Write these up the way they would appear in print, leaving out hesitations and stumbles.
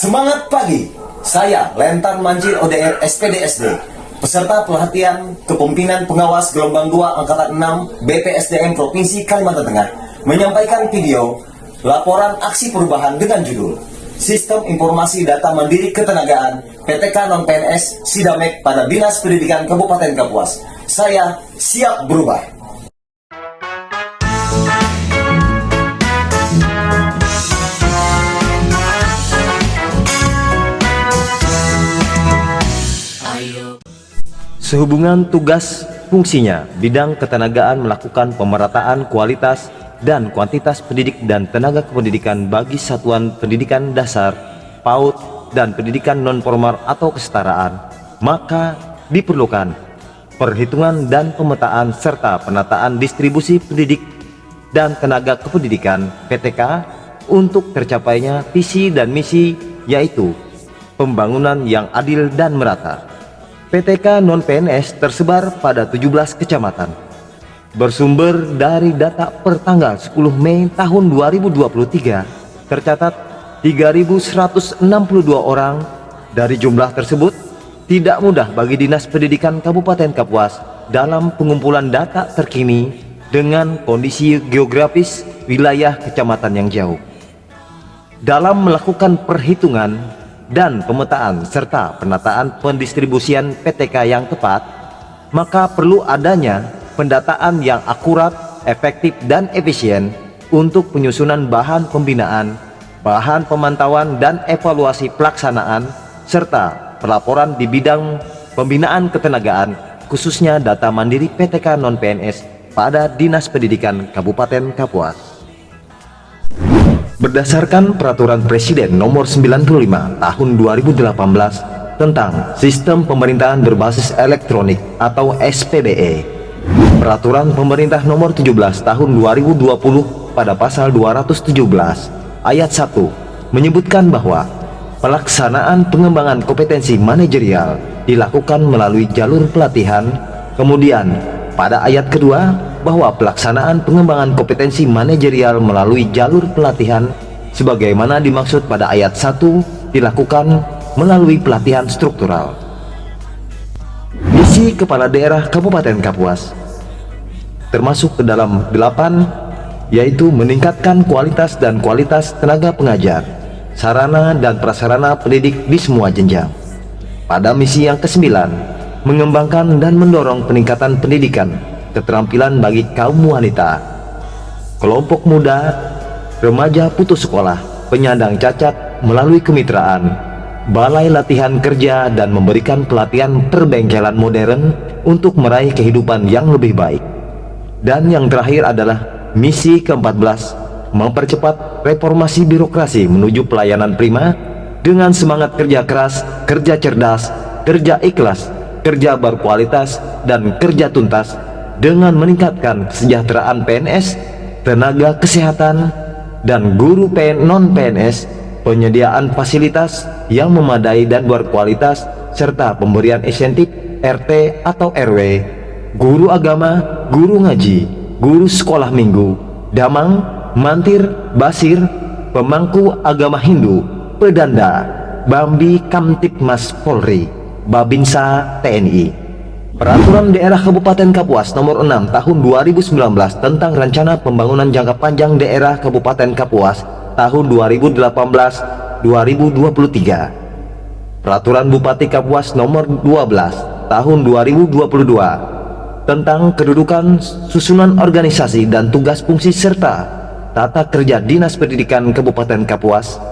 Semangat pagi, saya Lentar Manjir ODR SPDSD, peserta pelatihan Kepemimpinan Pengawas Gelombang 2 Angkatan 6 BPSDM Provinsi Kalimantan Tengah, menyampaikan video laporan aksi perubahan dengan judul Sistem Informasi Data Mandiri Ketenagaan PTK Non-PNS Sidamek pada Dinas Pendidikan Kabupaten Kapuas. Saya siap berubah. Sehubungan tugas fungsinya, bidang ketenagaan melakukan pemerataan kualitas dan kuantitas pendidik dan tenaga kependidikan bagi satuan pendidikan dasar, PAUD, dan pendidikan non-formal atau kesetaraan, maka diperlukan perhitungan dan pemetaan serta penataan distribusi pendidik dan tenaga kependidikan PTK untuk tercapainya visi dan misi, yaitu pembangunan yang adil dan merata. PTK non-PNS tersebar pada 17 kecamatan. Bersumber dari data per tanggal 10 Mei tahun 2023, tercatat 3.162 orang. Dari jumlah tersebut, tidak mudah bagi Dinas Pendidikan Kabupaten Kapuas dalam pengumpulan data terkini dengan kondisi geografis wilayah kecamatan yang jauh. Dalam melakukan perhitungan dan pemetaan serta penataan pendistribusian PTK yang tepat, maka perlu adanya pendataan yang akurat, efektif, dan efisien untuk penyusunan bahan pembinaan, bahan pemantauan dan evaluasi pelaksanaan, serta pelaporan di bidang pembinaan ketenagaan, khususnya data mandiri PTK non-PNS pada Dinas Pendidikan Kabupaten Kapuas. Berdasarkan Peraturan Presiden Nomor 95 Tahun 2018 tentang Sistem Pemerintahan Berbasis Elektronik atau SPBE, Peraturan Pemerintah Nomor 17 Tahun 2020 pada Pasal 217 Ayat 1 menyebutkan bahwa pelaksanaan pengembangan kompetensi manajerial dilakukan melalui jalur pelatihan. Kemudian pada ayat kedua, bahwa pelaksanaan pengembangan kompetensi manajerial melalui jalur pelatihan sebagaimana dimaksud pada ayat 1 dilakukan melalui pelatihan struktural. Misi Kepala Daerah Kabupaten Kapuas termasuk ke dalam 8, yaitu meningkatkan kualitas dan kualitas tenaga pengajar, sarana dan prasarana pendidik di semua jenjang. Pada misi yang ke-9, mengembangkan dan mendorong peningkatan pendidikan keterampilan bagi kaum wanita, kelompok muda, remaja putus sekolah, penyandang cacat melalui kemitraan, balai latihan kerja, dan memberikan pelatihan perbengkelan modern untuk meraih kehidupan yang lebih baik. Dan yang terakhir adalah misi ke-14, mempercepat reformasi birokrasi menuju pelayanan prima dengan semangat kerja keras, kerja cerdas, kerja ikhlas, kerja berkualitas, dan kerja tuntas, dengan meningkatkan kesejahteraan PNS, tenaga kesehatan, dan guru non-PNS, penyediaan fasilitas yang memadai dan berkualitas, serta pemberian insentif RT atau RW, guru agama, guru ngaji, guru sekolah minggu, damang, mantir, basir, pemangku agama Hindu, pedanda, Bambi Kamtipmas Polri, Babinsa TNI. Peraturan Daerah Kabupaten Kapuas Nomor 6 Tahun 2019 tentang Rencana Pembangunan Jangka Panjang Daerah Kabupaten Kapuas tahun 2018-2023. Peraturan Bupati Kapuas Nomor 12 Tahun 2022 tentang kedudukan, susunan organisasi dan tugas fungsi serta tata kerja Dinas Pendidikan Kabupaten Kapuas,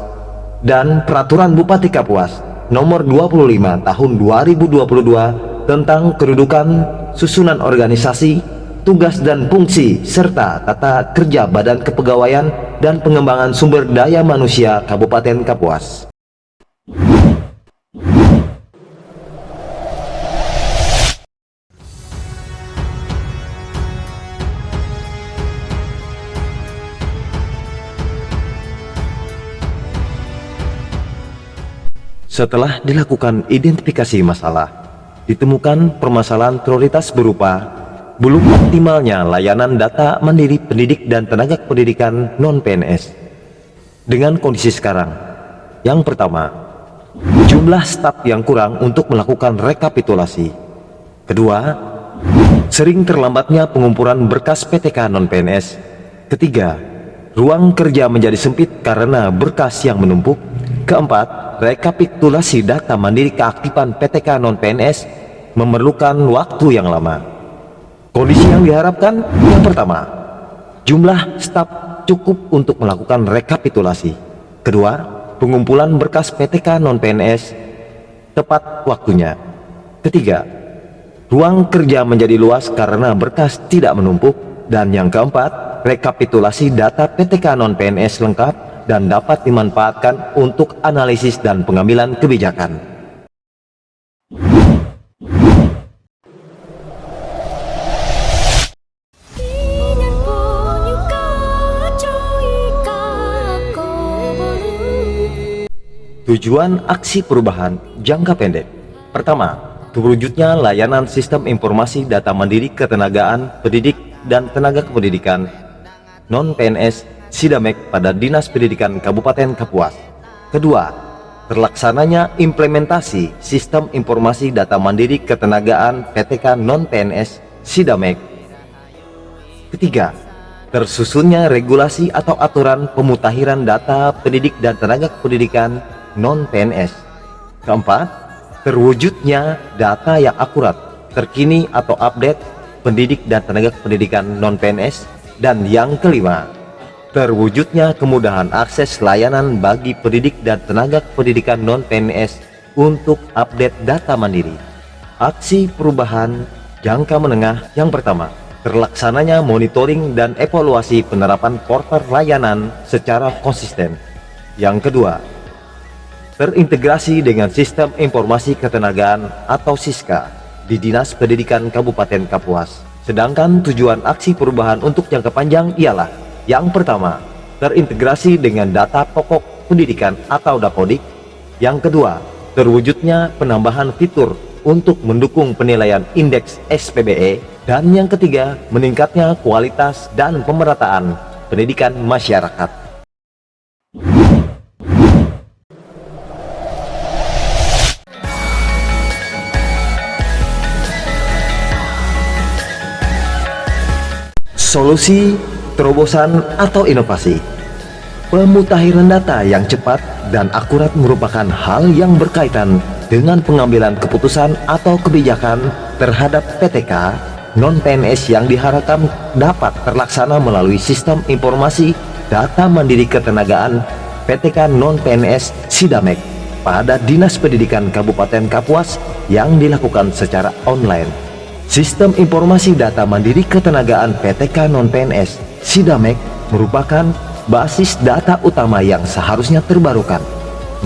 dan Peraturan Bupati Kapuas Nomor 25 Tahun 2022 tentang kedudukan, susunan organisasi, tugas dan fungsi serta tata kerja Badan Kepegawaian dan Pengembangan Sumber Daya Manusia Kabupaten Kapuas. Setelah dilakukan identifikasi masalah, ditemukan permasalahan prioritas berupa belum optimalnya layanan data mandiri pendidik dan tenaga pendidikan non-PNS. Dengan kondisi sekarang, yang pertama, jumlah staf yang kurang untuk melakukan rekapitulasi. Kedua, sering terlambatnya pengumpulan berkas PTK non-PNS. Ketiga, ruang kerja menjadi sempit karena berkas yang menumpuk. Keempat, rekapitulasi data mandiri keaktifan PTK non-PNS memerlukan waktu yang lama. Kondisi yang diharapkan, yang pertama, jumlah staf cukup untuk melakukan rekapitulasi. Kedua, pengumpulan berkas PTK non-PNS tepat waktunya. Ketiga, ruang kerja menjadi luas karena berkas tidak menumpuk. Dan yang keempat, rekapitulasi data PTK non-PNS lengkap dan dapat dimanfaatkan untuk analisis dan pengambilan kebijakan. Tujuan aksi perubahan jangka pendek. Pertama, terwujudnya layanan sistem informasi data mandiri ketenagaan pendidik dan tenaga kependidikan non-PNS Sidamek pada Dinas Pendidikan Kabupaten Kapuas. Kedua, terlaksananya implementasi sistem informasi data mandiri ketenagaan PTK non-PNS Sidamek. Ketiga, tersusunnya regulasi atau aturan pemutakhiran data pendidik dan tenaga pendidikan non-PNS. Keempat, terwujudnya data yang akurat, terkini atau update pendidik dan tenaga pendidikan non-PNS. Dan yang kelima, terwujudnya kemudahan akses layanan bagi pendidik dan tenaga pendidikan non-PNS untuk update data mandiri. Aksi perubahan jangka menengah yang pertama, terlaksananya monitoring dan evaluasi penerapan portal layanan secara konsisten. Yang kedua, terintegrasi dengan sistem informasi ketenagaan atau SISKA di Dinas Pendidikan Kabupaten Kapuas. Sedangkan tujuan aksi perubahan untuk jangka panjang ialah yang pertama, terintegrasi dengan data pokok pendidikan atau Dapodik. Yang kedua, terwujudnya penambahan fitur untuk mendukung penilaian indeks SPBE. Dan yang ketiga, meningkatnya kualitas dan pemerataan pendidikan masyarakat. Solusi, terobosan, atau inovasi. Pemutakhiran data yang cepat dan akurat merupakan hal yang berkaitan dengan pengambilan keputusan atau kebijakan terhadap PTK non-PNS yang diharapkan dapat terlaksana melalui sistem informasi data mandiri ketenagaan PTK non-PNS Sidamek pada Dinas Pendidikan Kabupaten Kapuas yang dilakukan secara online. Sistem informasi data mandiri ketenagaan PTK non-PNS Sidamek merupakan basis data utama yang seharusnya terbarukan,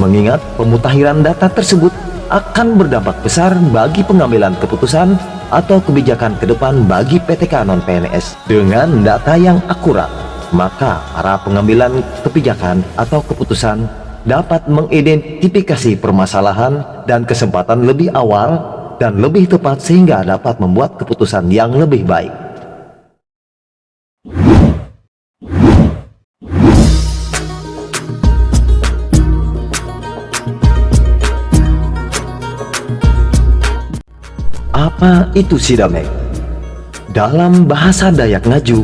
mengingat pemutakhiran data tersebut akan berdampak besar bagi pengambilan keputusan atau kebijakan ke depan bagi PTK non-PNS. Dengan data yang akurat, maka para pengambilan kebijakan atau keputusan dapat mengidentifikasi permasalahan dan kesempatan lebih awal dan lebih tepat sehingga dapat membuat keputusan yang lebih baik. Apa itu Sidamek? Dalam bahasa Dayak Ngaju,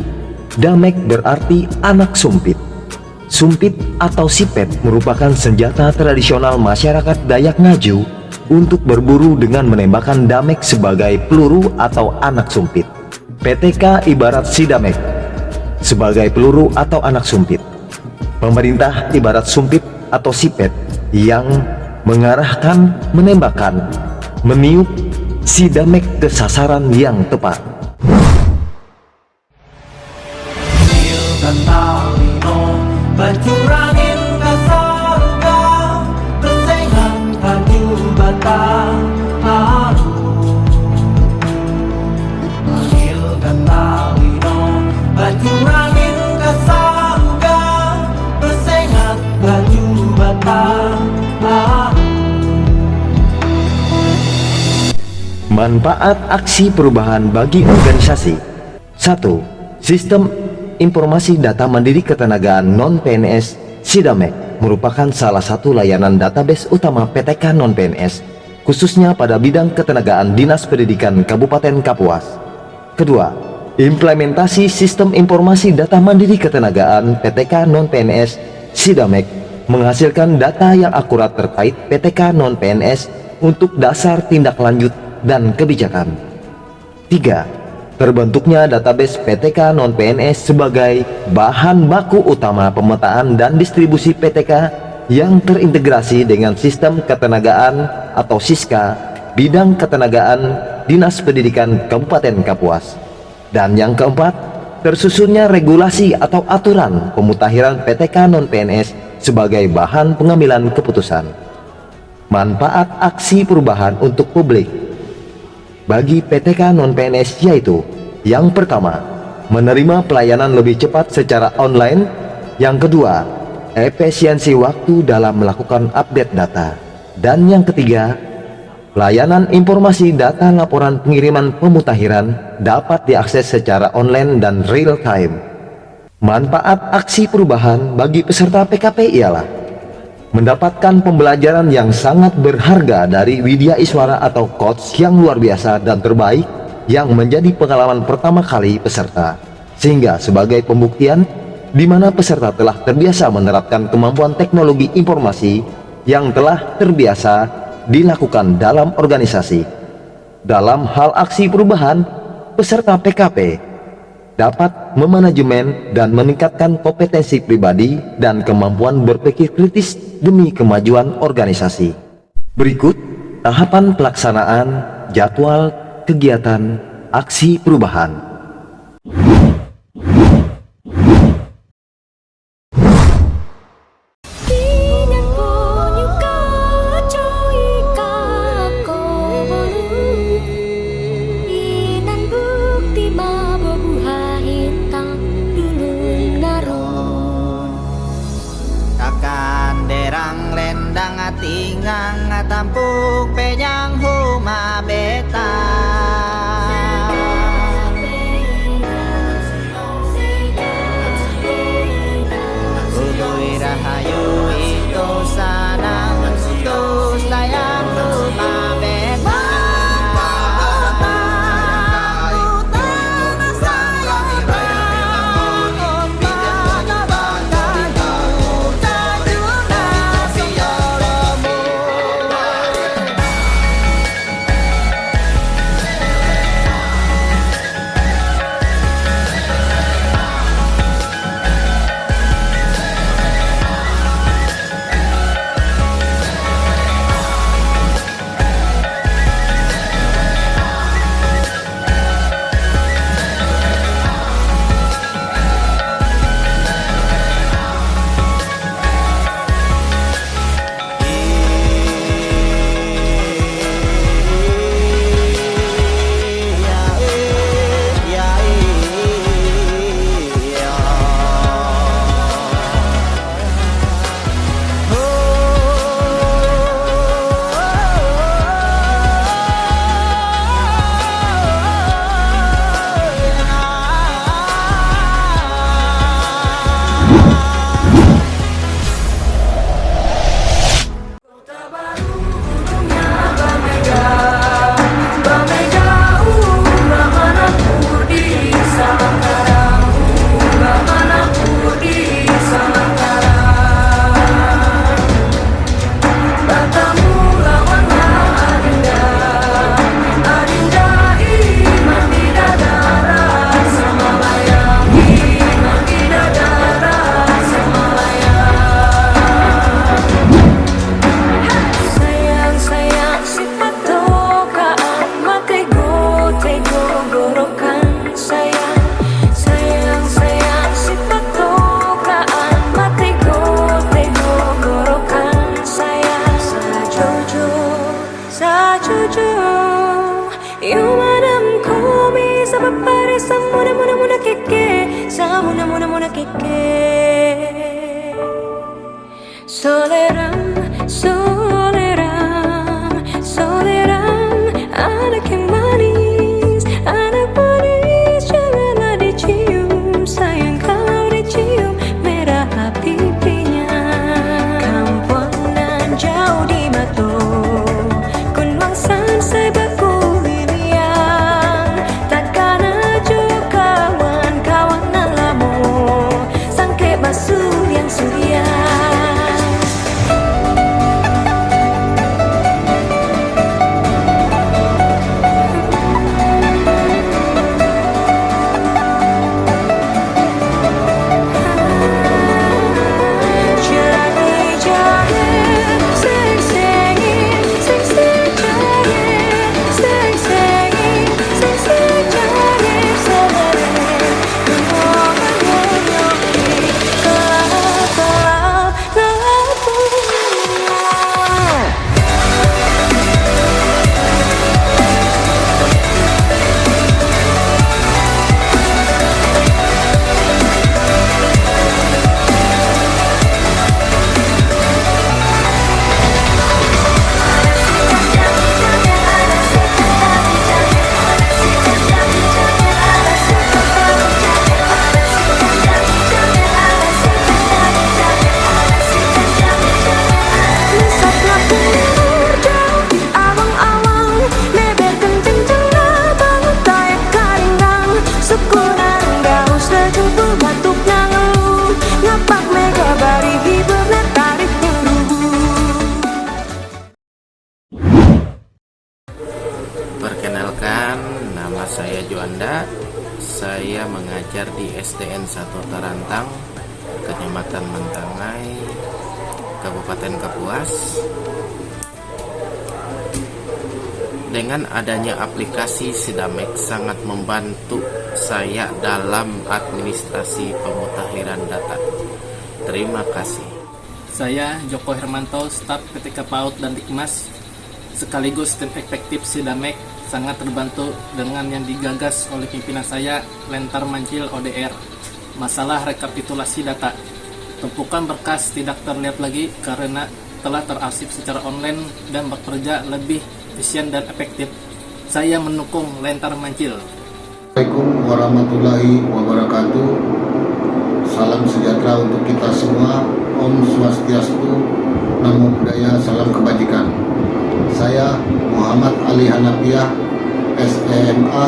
Damek berarti anak sumpit. Sumpit atau sipet merupakan senjata tradisional masyarakat Dayak Ngaju untuk berburu dengan menembakkan damek sebagai peluru atau anak sumpit. PTK ibarat Sidamek sebagai peluru atau anak sumpit. Pemerintah ibarat sumpit atau sipet yang mengarahkan, menembakkan, meniup si damek ke sasaran yang tepat. Bancurangin ke sorga, persengan kaju batang haru. Panggilkan Tawino, bancurangin ke sorga, persengan kaju batang haru. Manfaat aksi perubahan bagi organisasi. 1. Sistem Informasi Data Mandiri Ketenagaan Non-PNS Sidamek merupakan salah satu layanan database utama PTK Non-PNS, khususnya pada bidang ketenagaan Dinas Pendidikan Kabupaten Kapuas. Kedua, implementasi Sistem Informasi Data Mandiri Ketenagaan PTK Non-PNS Sidamek menghasilkan data yang akurat terkait PTK Non-PNS untuk dasar tindak lanjut dan kebijakan. 3. Terbentuknya database PTK non-PNS sebagai bahan baku utama pemetaan dan distribusi PTK yang terintegrasi dengan sistem ketenagaan atau SISKA bidang ketenagaan Dinas Pendidikan Kabupaten Kapuas. Dan yang keempat, tersusunnya regulasi atau aturan pemutakhiran PTK non-PNS sebagai bahan pengambilan keputusan. Manfaat aksi perubahan untuk publik bagi PTK non-PNS yaitu: yang pertama, menerima pelayanan lebih cepat secara online. Yang kedua, efisiensi waktu dalam melakukan update data. Dan yang ketiga, layanan informasi data laporan pengiriman pemutakhiran dapat diakses secara online dan real time. Manfaat aksi perubahan bagi peserta PKP ialah mendapatkan pembelajaran yang sangat berharga dari Widya Iswara atau coach yang luar biasa dan terbaik yang menjadi pengalaman pertama kali peserta, sehingga sebagai pembuktian di mana peserta telah terbiasa menerapkan kemampuan teknologi informasi yang telah terbiasa dilakukan dalam organisasi. Dalam hal aksi perubahan, peserta PKP dapat memanajemen dan meningkatkan kompetensi pribadi dan kemampuan berpikir kritis demi kemajuan organisasi. Berikut tahapan pelaksanaan jadwal kegiatan aksi perubahan. Tingang tampuk penyang huma beta Soleram, soleram, soleram, anak yang manis, janganlah dicium, sayang kalau dicium merah pipinya. Kampuangan jauh di Batu, Gunung San sebaku liliang, takkan aja kawan-kawan nalamu, sangke basuh yang surya. Perkenalkan, nama saya Juanda. Saya mengajar di SDN 1 Tarantang, Kecamatan Mentangai, Kabupaten Kapuas. Dengan adanya aplikasi Sidamek sangat membantu saya dalam administrasi pemutakhiran data. Terima kasih. Saya Joko Hermanto, staf PTK PAUD dan Dikmas, sekaligus tim efektif Sidamek, sangat terbantu dengan yang digagas oleh pimpinan saya, Lentar Mancil ODR. Masalah rekapitulasi data, tumpukan berkas tidak terlihat lagi karena telah terarsip secara online dan bekerja lebih efisien dan efektif. Saya mendukung Lentar Mancil. Assalamualaikum warahmatullahi wabarakatuh. Salam sejahtera untuk kita semua. Om Swastiastu, Namo Buddhaya, salam kebajikan. Saya Muhammad Ali Hanafiah, SMA,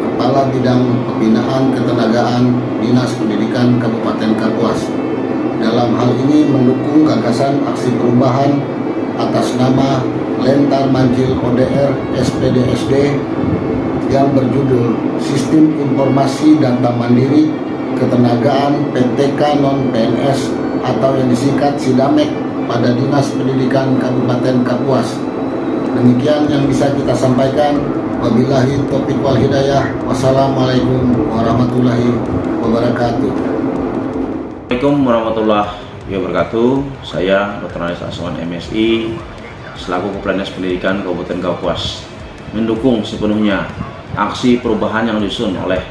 Kepala Bidang Pembinaan Ketenagaan Dinas Pendidikan Kabupaten Kapuas. Dalam hal ini mendukung gagasan aksi perubahan atas nama Lentar Mancil ODR SPDSD yang berjudul Sistem Informasi Data Mandiri Ketenagaan PTK Non-PNS atau yang disingkat Sidamek pada Dinas Pendidikan Kabupaten Kapuas. Demikian yang bisa kita sampaikan. Wabillahi taufiq wal hidayah. Wassalamualaikum warahmatullahi wabarakatuh. Assalamualaikum warahmatullahi wabarakatuh. Saya Dr. Anis Aswan MSI selaku Kepala Dinas Pendidikan Kabupaten Kapuas mendukung sepenuhnya aksi perubahan yang disusun oleh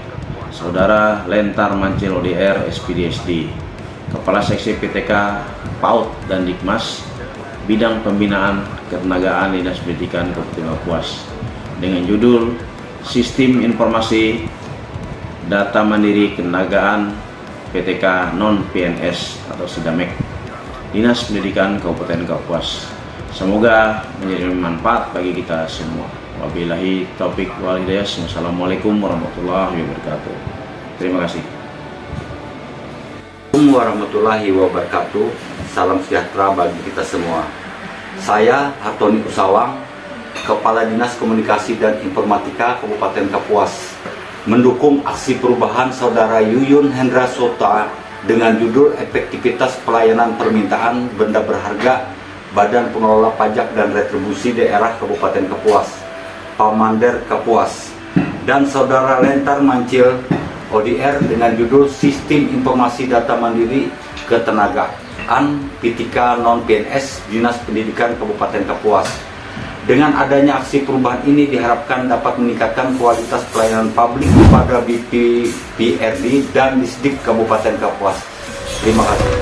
Saudara Lentar Mancil ODR SPDSD, Kepala Seksi PTK PAUD dan Dikmas Bidang Pembinaan Ketenagaan Dinas Pendidikan Kabupaten Kapuas dengan judul Sistem Informasi Data Mandiri Ketenagaan PTK Non-PNS atau Sidamek Dinas Pendidikan Kabupaten Kapuas. Semoga menjadi manfaat bagi kita semua. Wabillahi taufik wal hidayah. Wassalamualaikum warahmatullahi wabarakatuh. Terima kasih. Assalamualaikum warahmatullahi wabarakatuh. Salam sejahtera bagi kita semua. Saya Hartoni Kusawang, Kepala Dinas Komunikasi dan Informatika Kabupaten Kapuas, mendukung aksi perubahan Saudara Yuyun Hendra Sota dengan judul Efektivitas Pelayanan Permintaan Benda Berharga Badan Pengelola Pajak dan Retribusi Daerah Kabupaten Kapuas, Pamander Kapuas, dan Saudara Lentar Mancil ODR dengan judul Sistem Informasi Data Mandiri Ketenagaan PTK Non-PNS Dinas Pendidikan Kabupaten Kapuas. Dengan adanya aksi perubahan ini diharapkan dapat meningkatkan kualitas pelayanan publik kepada BPRD dan Disdik Kabupaten Kapuas. Terima kasih.